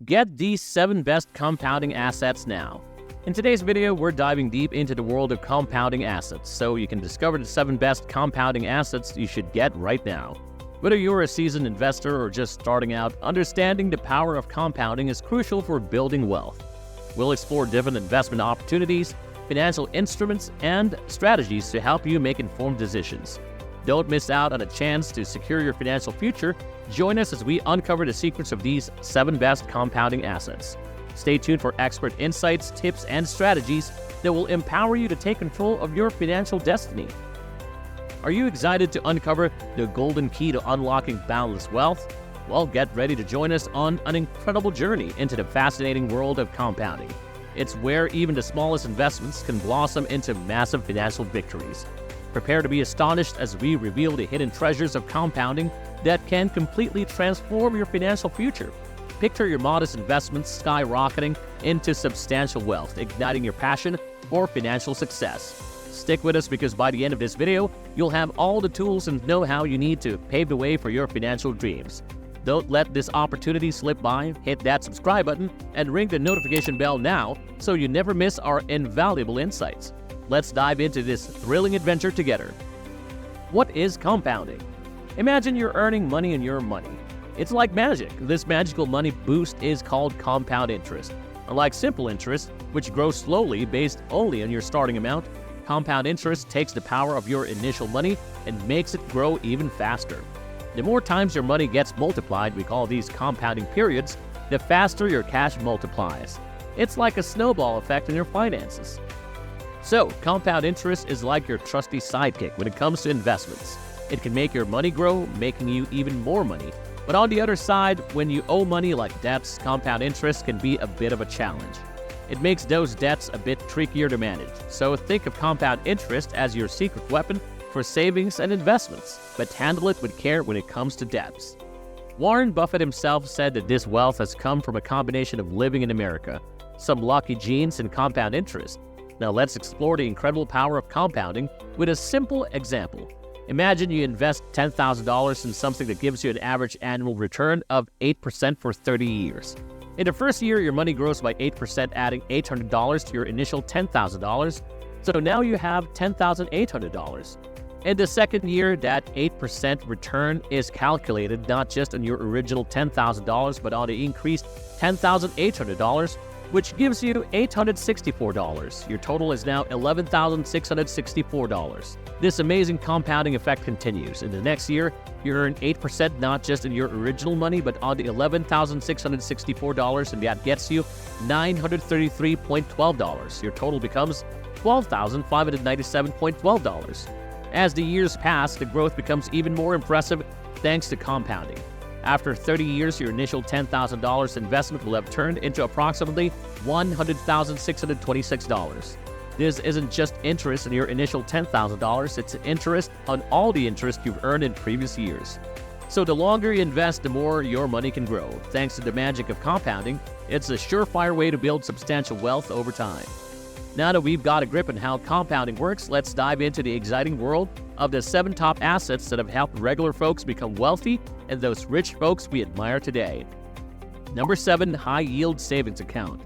Get these 7 best compounding assets now. In today's video, we're diving deep into the world of compounding assets, so you can discover the 7 best compounding assets you should get right now. Whether you're a seasoned investor or just starting out, understanding the power of compounding is crucial for building wealth. We'll explore different investment opportunities, financial instruments, and strategies to help you make informed decisions. Don't miss out on a chance to secure your financial future. Join us as we uncover the secrets of these 7 best compounding assets. Stay tuned for expert insights, tips, and strategies that will empower you to take control of your financial destiny. Are you excited to uncover the golden key to unlocking boundless wealth? Well, get ready to join us on an incredible journey into the fascinating world of compounding. It's where even the smallest investments can blossom into massive financial victories. Prepare to be astonished as we reveal the hidden treasures of compounding that can completely transform your financial future. Picture your modest investments skyrocketing into substantial wealth, igniting your passion for financial success. Stick with us because by the end of this video, you'll have all the tools and know-how you need to pave the way for your financial dreams. Don't let this opportunity slip by. Hit that subscribe button and ring the notification bell now so you never miss our invaluable insights. Let's dive into this thrilling adventure together. What is compounding? Imagine you're earning money on your money. It's like magic. This magical money boost is called compound interest. Unlike simple interest, which grows slowly based only on your starting amount, compound interest takes the power of your initial money and makes it grow even faster. The more times your money gets multiplied, we call these compounding periods, the faster your cash multiplies. It's like a snowball effect in your finances. So, compound interest is like your trusty sidekick when it comes to investments. It can make your money grow, making you even more money. But on the other side, when you owe money like debts, compound interest can be a bit of a challenge. It makes those debts a bit trickier to manage. So think of compound interest as your secret weapon for savings and investments, but handle it with care when it comes to debts. Warren Buffett himself said that this wealth has come from a combination of living in America, some lucky genes, and compound interest. Now let's explore the incredible power of compounding with a simple example. Imagine you invest $10,000 in something that gives you an average annual return of 8% for 30 years. In the first year, your money grows by 8%, adding $800 to your initial $10,000. So now you have $10,800. In the second year, that 8% return is calculated not just on your original $10,000, but on the increased $10,800, which gives you $864. Your total is now $11,664. This amazing compounding effect continues. In the next year, you earn 8% not just in your original money, but on the $11,664, and that gets you $933.12. Your total becomes $12,597.12. As the years pass, the growth becomes even more impressive thanks to compounding. After 30 years, your initial $10,000 investment will have turned into approximately $100,626. This isn't just interest in your initial $10,000, it's interest on all the interest you've earned in previous years. So the longer you invest, the more your money can grow. Thanks to the magic of compounding, it's a surefire way to build substantial wealth over time. Now that we've got a grip on how compounding works, let's dive into the exciting world of the 7 top assets that have helped regular folks become wealthy and those rich folks we admire today. Number 7, high-yield savings account.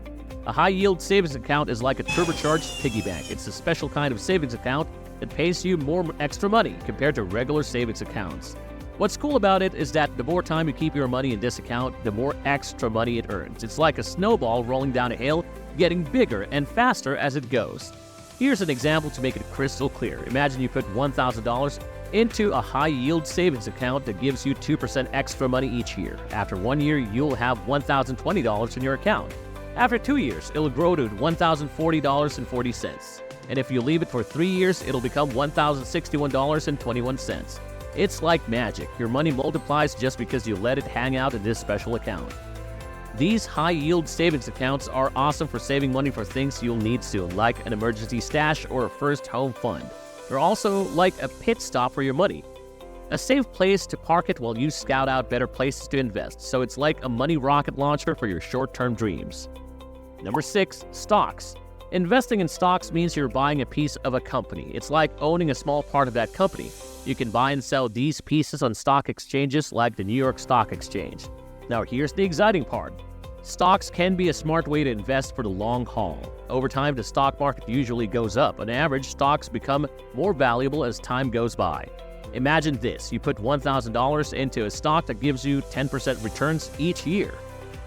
A high-yield savings account is like a turbocharged piggy bank. It's a special kind of savings account that pays you more extra money compared to regular savings accounts. What's cool about it is that the more time you keep your money in this account, the more extra money it earns. It's like a snowball rolling down a hill, getting bigger and faster as it goes. Here's an example to make it crystal clear. Imagine you put $1,000 into a high-yield savings account that gives you 2% extra money each year. After 1 year, you'll have $1,020 in your account. After 2 years, it'll grow to $1,040.40. And if you leave it for 3 years, it'll become $1,061.21. It's like magic. Your money multiplies just because you let it hang out in this special account. These high-yield savings accounts are awesome for saving money for things you'll need soon, like an emergency stash or a first home fund. They're also like a pit stop for your money, a safe place to park it while you scout out better places to invest. So it's like a money rocket launcher for your short-term dreams. Number 6, stocks. Investing in stocks means you're buying a piece of a company. It's like owning a small part of that company. You can buy and sell these pieces on stock exchanges like the New York Stock Exchange. Now here's the exciting part. Stocks can be a smart way to invest for the long haul. Over time, the stock market usually goes up. On average, stocks become more valuable as time goes by. Imagine this: you put $1,000 into a stock that gives you 10% returns each year.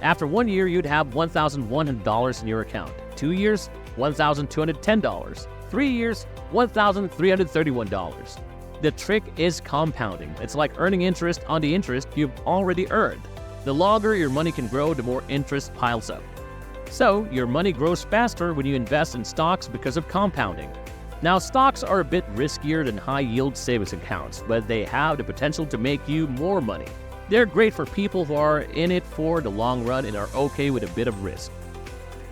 After 1 year, you'd have $1,100 in your account. 2 years, $1,210. 3 years, $1,331. The trick is compounding. It's like earning interest on the interest you've already earned. The longer your money can grow, the more interest piles up. So, your money grows faster when you invest in stocks because of compounding. Now, stocks are a bit riskier than high-yield savings accounts, but they have the potential to make you more money. They're great for people who are in it for the long run and are okay with a bit of risk.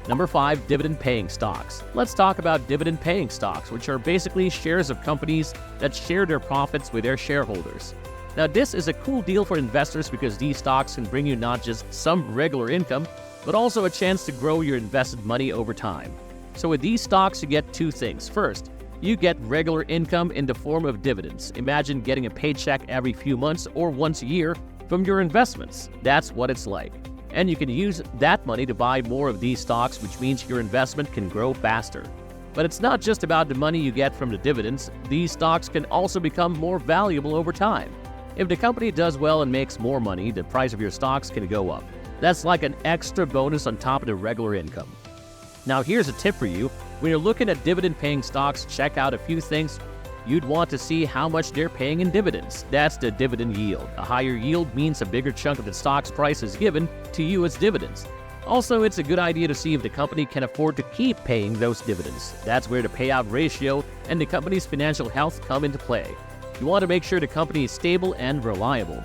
Number 5, dividend-paying stocks. Let's talk about dividend-paying stocks, which are basically shares of companies that share their profits with their shareholders. Now, this is a cool deal for investors because these stocks can bring you not just some regular income, but also a chance to grow your invested money over time. So with these stocks, you get two things. First, you get regular income in the form of dividends. Imagine getting a paycheck every few months or once a year from your investments. That's what it's like. And you can use that money to buy more of these stocks, which means your investment can grow faster. But it's not just about the money you get from the dividends. These stocks can also become more valuable over time. If the company does well and makes more money, the price of your stocks can go up. That's like an extra bonus on top of the regular income. Now, here's a tip for you. When you're looking at dividend-paying stocks, check out a few things. You'd want to see how much they're paying in dividends. That's the dividend yield. A higher yield means a bigger chunk of the stock's price is given to you as dividends. Also, it's a good idea to see if the company can afford to keep paying those dividends. That's where the payout ratio and the company's financial health come into play. You want to make sure the company is stable and reliable.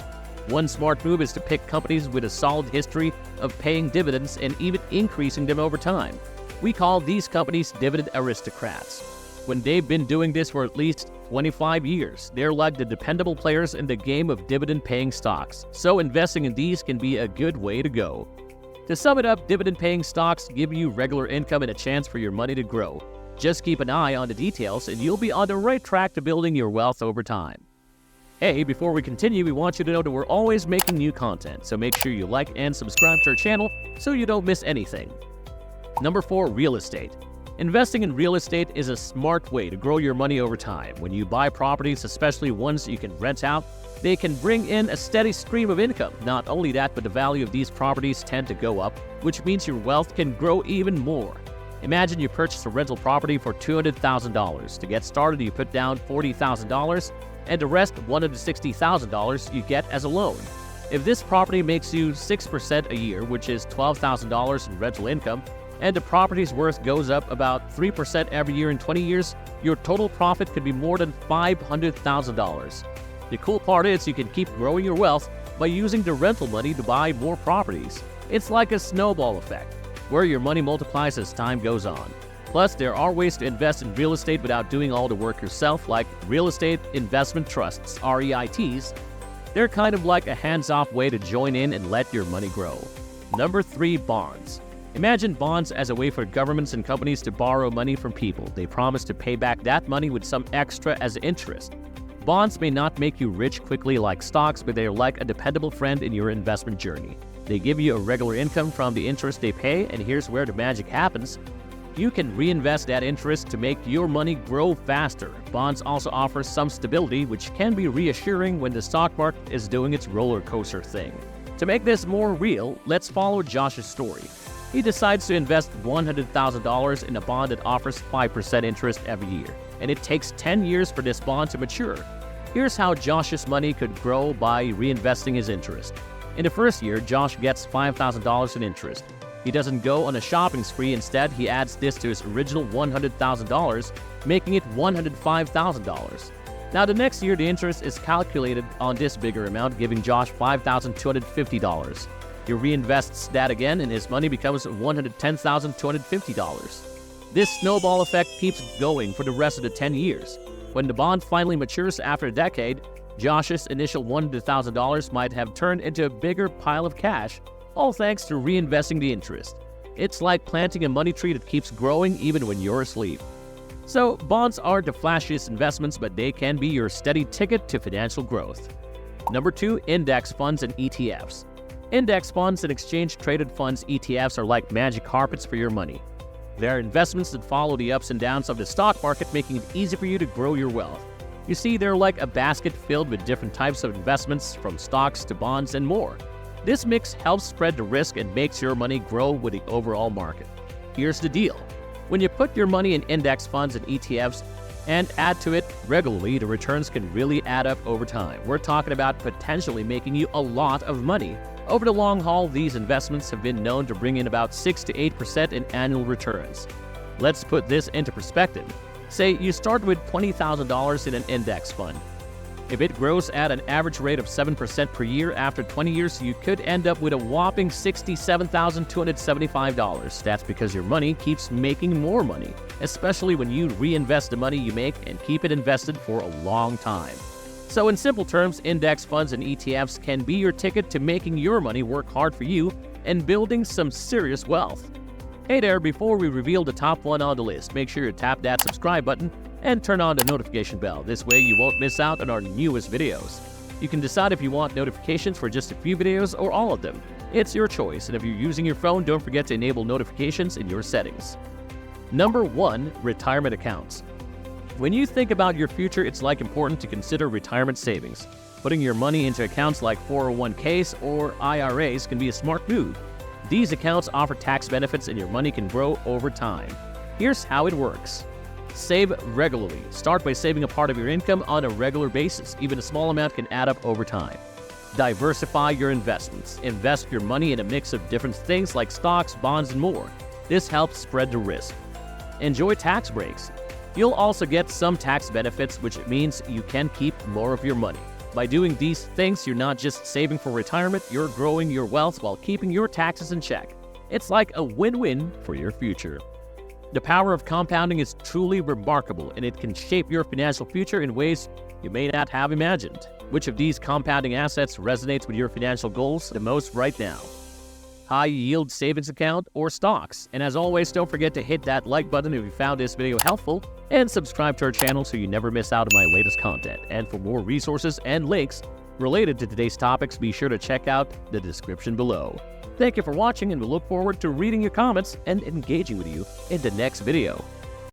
One smart move is to pick companies with a solid history of paying dividends and even increasing them over time. We call these companies dividend aristocrats. When they've been doing this for at least 25 years, they're like the dependable players in the game of dividend-paying stocks. So investing in these can be a good way to go. To sum it up, dividend-paying stocks give you regular income and a chance for your money to grow. Just keep an eye on the details and you'll be on the right track to building your wealth over time. Hey, before we continue, we want you to know that we're always making new content, so make sure you like and subscribe to our channel so you don't miss anything. Number 4, real estate. Investing in real estate is a smart way to grow your money over time. When you buy properties, especially ones you can rent out, they can bring in a steady stream of income. Not only that, but the value of these properties tend to go up, which means your wealth can grow even more. Imagine you purchase a rental property for $200,000. To get started, you put down $40,000, and the rest, $160,000, you get as a loan. If this property makes you 6% a year, which is $12,000 in rental income, and the property's worth goes up about 3% every year in 20 years, your total profit could be more than $500,000. The cool part is you can keep growing your wealth by using the rental money to buy more properties. It's like a snowball effect, where your money multiplies as time goes on. Plus, there are ways to invest in real estate without doing all the work yourself, like real estate investment trusts, REITs. They're kind of like a hands-off way to join in and let your money grow. Number 3, bonds. Imagine bonds as a way for governments and companies to borrow money from people. They promise to pay back that money with some extra as interest. Bonds may not make you rich quickly like stocks, but they're like a dependable friend in your investment journey. They give you a regular income from the interest they pay, and here's where the magic happens. You can reinvest that interest to make your money grow faster. Bonds also offer some stability, which can be reassuring when the stock market is doing its roller coaster thing. To make this more real, let's follow Josh's story. He decides to invest $100,000 in a bond that offers 5% interest every year, and it takes 10 years for this bond to mature. Here's how Josh's money could grow by reinvesting his interest. In the first year, Josh gets $5,000 in interest. He doesn't go on a shopping spree. Instead, he adds this to his original $100,000, making it $105,000. Now, the next year, the interest is calculated on this bigger amount, giving Josh $5,250. He reinvests that again, and his money becomes $110,250. This snowball effect keeps going for the rest of the 10 years. When the bond finally matures after a decade, Josh's initial $100,000 might have turned into a bigger pile of cash, all thanks to reinvesting the interest. It's like planting a money tree that keeps growing even when you're asleep. So, bonds aren't the flashiest investments, but they can be your steady ticket to financial growth. Number 2, index funds and ETFs. Index funds and exchange-traded funds ETFs are like magic carpets for your money. They are investments that follow the ups and downs of the stock market, making it easy for you to grow your wealth. You see, they're like a basket filled with different types of investments, from stocks to bonds and more. This mix helps spread the risk and makes your money grow with the overall market. Here's the deal. When you put your money in index funds and ETFs and add to it regularly, the returns can really add up over time. We're talking about potentially making you a lot of money. Over the long haul, these investments have been known to bring in about 6 to 8% in annual returns. Let's put this into perspective. Say you start with $20,000 in an index fund. If it grows at an average rate of 7% per year after 20 years, you could end up with a whopping $67,275. That's because your money keeps making more money, especially when you reinvest the money you make and keep it invested for a long time. So in simple terms, index funds and ETFs can be your ticket to making your money work hard for you and building some serious wealth. Hey there, before we reveal the top one on the list, make sure you tap that subscribe button and turn on the notification bell. This way you won't miss out on our newest videos. You can decide if you want notifications for just a few videos or all of them. It's your choice, and if you're using your phone, don't forget to enable notifications in your settings. Number 1. Retirement accounts. When you think about your future, it's important to consider retirement savings. Putting your money into accounts like 401ks or IRAs can be a smart move. These accounts offer tax benefits and your money can grow over time. Here's how it works. Save regularly. Start by saving a part of your income on a regular basis. Even a small amount can add up over time. Diversify your investments. Invest your money in a mix of different things like stocks, bonds, and more. This helps spread the risk. Enjoy tax breaks. You'll also get some tax benefits, which means you can keep more of your money. By doing these things, you're not just saving for retirement, you're growing your wealth while keeping your taxes in check. It's like a win-win for your future. The power of compounding is truly remarkable, and it can shape your financial future in ways you may not have imagined. Which of these compounding assets resonates with your financial goals the most right now? High-yield savings account or stocks? And as always, don't forget to hit that like button if you found this video helpful, and subscribe to our channel so you never miss out on my latest content. And for more resources and links related to today's topics, be sure to check out the description below. Thank you for watching, and we look forward to reading your comments and engaging with you in the next video.